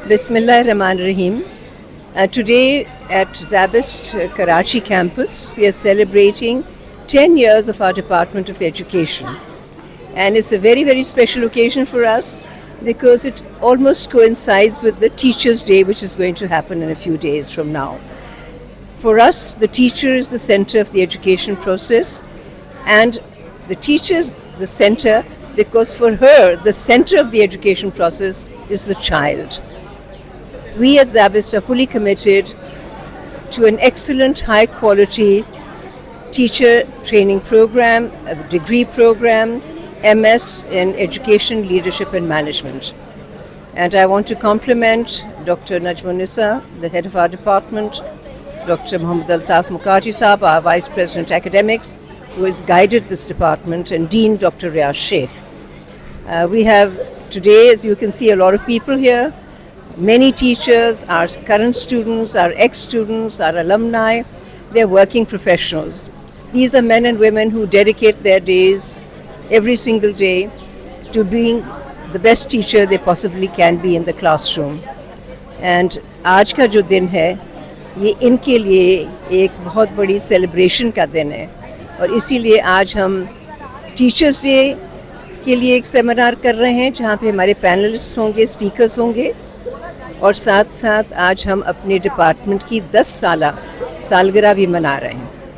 Bismillahirrahmanirrahim. Today at Zabist Karachi campus, we are celebrating 10 years of our Department of Education. And it's a very, very special occasion for us because it almost coincides with the Teachers' Day, which is going to happen in a few days from now. For us, the teacher is the center of the education process, and the teacher is the center because for her, the center of the education process is the child. We at Zabist are fully committed to an excellent, high-quality teacher training program, a degree program, MS in Education, Leadership and Management. And I want to compliment Dr. Najmunisa, the head of our department, Dr. Muhammad Altaf Mukherjee Saab, our Vice President Academics, who has guided this department, and Dean Dr. Riaz Sheikh. We have today, as you can see, a lot of people here. Many teachers, our current students, our ex-students, our alumni, they're working professionals. These are men and women who dedicate their days, every single day, to being the best teacher they possibly can be in the classroom. And आज का जो दिन है, ये इनके लिए एक बहुत बड़ी सेलिब्रेशन का दिन है. और इसीलिए आज हम टीचर्स डे के लिए एक सेमिनार कर रहे हैं, जहाँ पे हमारे पैनलिस्ट होंगे, स्पीकर्स होंगे, और साथ साथ आज हम अपने डिपार्टमेंट की 10 सालगिरह भी मना रहे हैं.